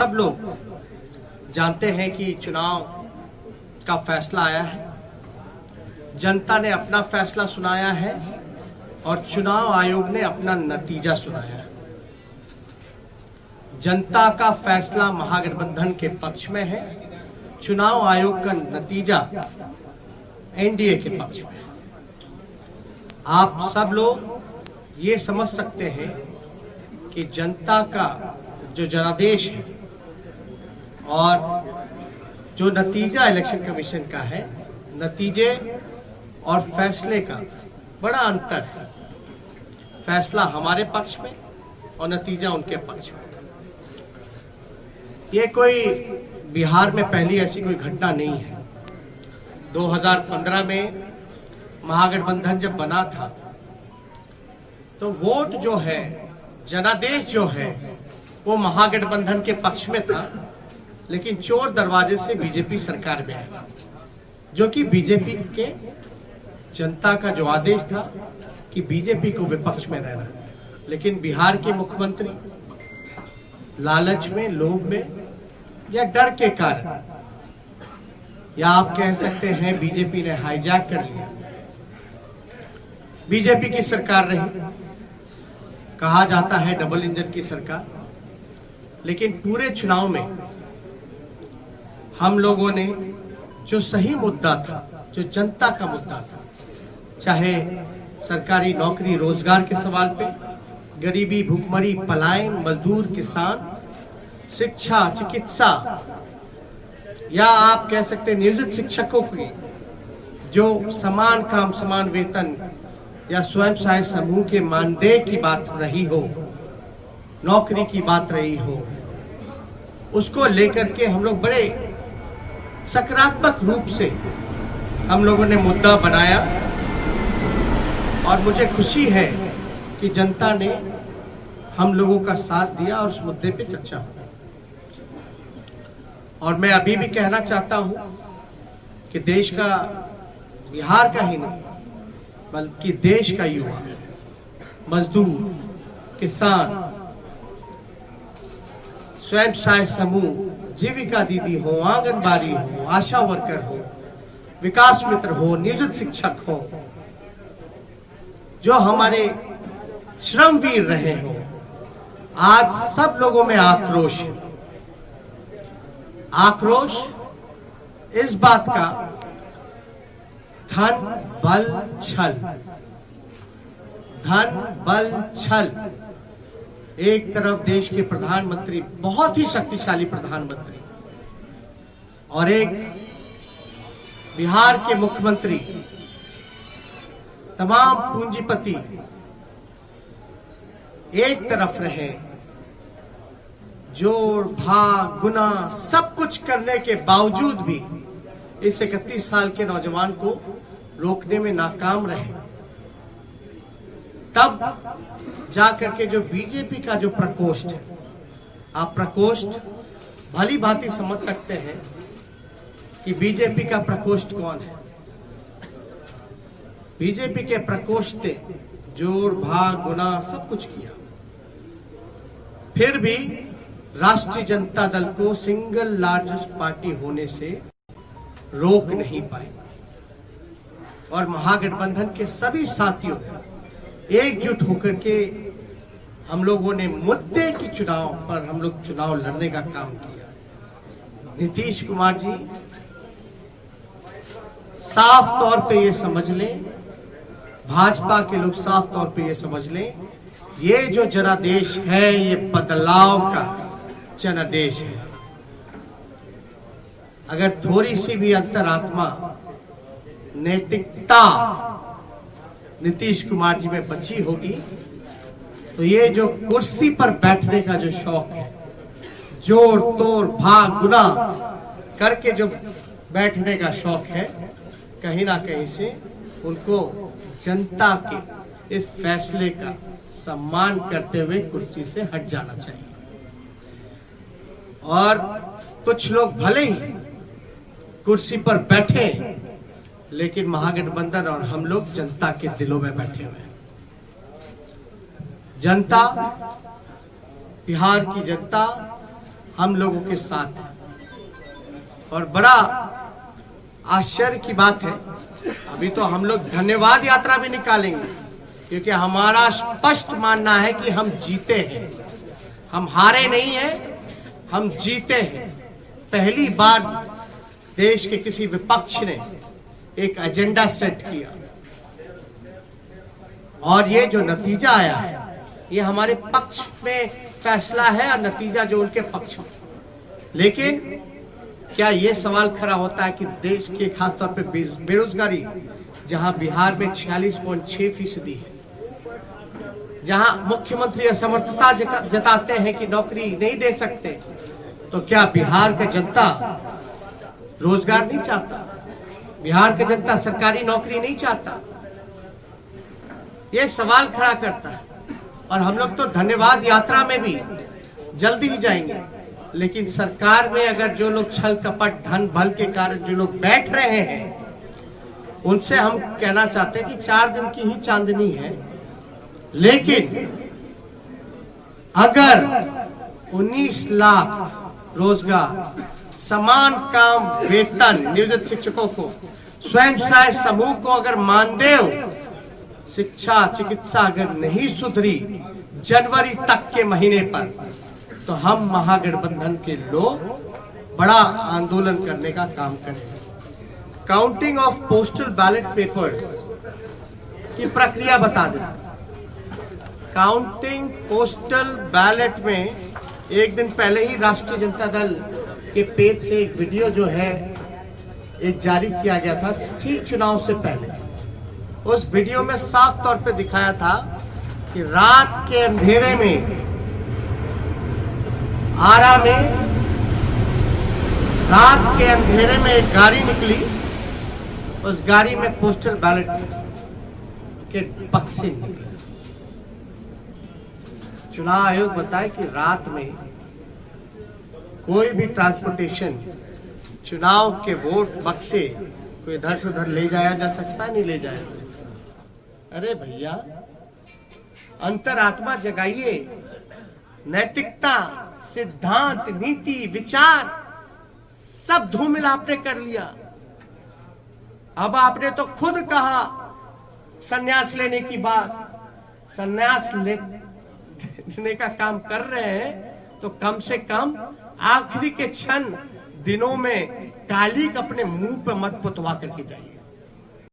सब लोग जानते हैं कि चुनाव का फैसला आया है, जनता ने अपना फैसला सुनाया है और चुनाव आयोग ने अपना नतीजा सुनाया है। जनता का फैसला महागठबंधन के पक्ष में है, चुनाव आयोग का नतीजा एनडीए के पक्ष में है। आप सब लोग ये समझ सकते हैं कि जनता का जो जनादेश है और जो नतीजा इलेक्शन कमीशन का है, नतीजे और फैसले का बड़ा अंतर है। फैसला हमारे पक्ष में और नतीजा उनके पक्ष में। ये कोई बिहार में पहली ऐसी कोई घटना नहीं है। 2015 में महागठबंधन जब बना था तो वोट जो है, जनादेश जो है, वो महागठबंधन के पक्ष में था, लेकिन चोर दरवाजे से बीजेपी सरकार में आई, जो कि बीजेपी के जनता का जो आदेश था कि बीजेपी को विपक्ष में रहना। लेकिन बिहार के मुख्यमंत्री लालच में, लोभ में या डर के कारण, या आप कह सकते हैं बीजेपी ने हाईजैक कर लिया। बीजेपी की सरकार रही, कहा जाता है डबल इंजन की सरकार, लेकिन पूरे चुनाव में हम लोगों ने जो सही मुद्दा था, जो जनता का मुद्दा था, चाहे सरकारी नौकरी रोजगार के सवाल पे, गरीबी, भूखमरी, पलायन, मजदूर, किसान, शिक्षा, चिकित्सा, या आप कह सकते हैं नियोजित शिक्षकों की जो समान काम समान वेतन या स्वयं सहायता समूह के मानदेय की बात रही हो, नौकरी की बात रही हो, उसको लेकर के हम लोग बड़े सकारात्मक रूप से हम लोगों ने मुद्दा बनाया और मुझे खुशी है कि जनता ने हम लोगों का साथ दिया और उस मुद्दे पे चर्चा हुई। और मैं अभी भी कहना चाहता हूं कि देश का, बिहार का ही नहीं बल्कि देश का युवा, मजदूर, किसान, स्वयं सहायता समूह, जीविका दीदी हो, आंगनबाड़ी हो, आशा वर्कर हो, विकास मित्र हो, नियोजित शिक्षक हो, जो हमारे श्रमवीर रहे हो, आज सब लोगों में आक्रोश है। आक्रोश इस बात का, धन बल छल, धन बल छल। एक तरफ देश के प्रधानमंत्री, बहुत ही शक्तिशाली प्रधानमंत्री, और एक बिहार के मुख्यमंत्री, तमाम पूंजीपति एक तरफ रहे, जोड़ भाग गुना सब कुछ करने के बावजूद भी इस 31 साल के नौजवान को रोकने में नाकाम रहे। तब जाकर के जो बीजेपी का जो प्रकोष्ठ है, आप प्रकोष्ठ भली भांति समझ सकते हैं कि बीजेपी का प्रकोष्ठ कौन है। बीजेपी के प्रकोष्ठ ने जोड़ भाग गुना सब कुछ किया, फिर भी राष्ट्रीय जनता दल को सिंगल लार्जेस्ट पार्टी होने से रोक नहीं पाए। और महागठबंधन के सभी साथियों ने एकजुट होकर के हम लोगों ने मुद्दे की चुनाव पर हम लोग चुनाव लड़ने का काम किया। नीतीश कुमार जी, साफ तौर पे ये समझ लें, भाजपा के लोग साफ तौर पे ये समझ लें, ये जो जनादेश है ये बदलाव का जनादेश है। अगर थोड़ी सी भी अंतरात्मा, नैतिकता नीतीश कुमार जी में बची होगी तो ये जो कुर्सी पर बैठने का जो शौक है, जोड़ तोड़ भाग गुना करके जो बैठने का शौक है, कहीं ना कहीं से उनको जनता के इस फैसले का सम्मान करते हुए कुर्सी से हट जाना चाहिए। और कुछ लोग भले ही कुर्सी पर बैठे, लेकिन महागठबंधन और हम लोग जनता के दिलों में बैठे हुए हैं। जनता, बिहार की जनता हम लोगों के साथ है। और बड़ा आश्चर्य की बात है, अभी तो हम लोग धन्यवाद यात्रा भी निकालेंगे, क्योंकि हमारा स्पष्ट मानना है कि हम जीते हैं, हम हारे नहीं हैं, हम जीते हैं। पहली बार देश के किसी विपक्ष ने एक एजेंडा सेट किया और ये जो नतीजा आया है ये हमारे पक्ष में फैसला है और नतीजा जो उनके पक्ष में। लेकिन क्या ये सवाल खड़ा होता है कि देश के खासतौर पे बेरोजगारी, जहां बिहार में 46.6% है, जहां मुख्यमंत्री असमर्थता जताते हैं कि नौकरी नहीं दे सकते, तो क्या बिहार का जनता रोजगार नहीं चाहता? बिहार का जनता सरकारी नौकरी नहीं चाहता? ये सवाल खड़ा करता है। और हम लोग तो धन्यवाद यात्रा में भी जल्दी ही जाएंगे, लेकिन सरकार में अगर जो लोग छल कपट धन बल के कारण जो लोग बैठ रहे हैं, उनसे हम कहना चाहते हैं कि 4 दिन की ही चांदनी है, लेकिन अगर 19 लाख रोजगार, समान काम, वेतन नियोजित शिक्षकों को, स्वयं सहायता समूह को अगर मानदेय, शिक्षा, चिकित्सा अगर नहीं सुधरी जनवरी तक के महीने पर, तो हम महागठबंधन के लोग बड़ा आंदोलन करने का काम करेंगे। Counting of postal ballot papers की प्रक्रिया बता दें। काउंटिंग पोस्टल बैलेट में एक दिन पहले ही राष्ट्रीय जनता दल के पेज से एक वीडियो जो है एक जारी किया गया था ठीक चुनाव से पहले। उस वीडियो में साफ तौर पे दिखाया था कि रात के अंधेरे में आरा में रात के अंधेरे में एक गाड़ी निकली, उस गाड़ी में पोस्टल बैलेट के बक्से निकले। चुनाव आयोग बताए कि रात में कोई भी ट्रांसपोर्टेशन, चुनाव के वोट बक्से कोई इधर से उधर ले जाया जा सकता है, नहीं ले जाया। अरे भैया, अंतरात्मा जगाइए, नैतिकता, सिद्धांत, नीति, विचार सब धूमिल आपने कर लिया। अब आपने तो खुद कहा संन्यास लेने की बात, संन्यास लेने का काम कर रहे हैं, तो कम से कम आखिरी के क्षण दिनों में कालिक अपने मुंह पे मत पुतवा करके जाइए।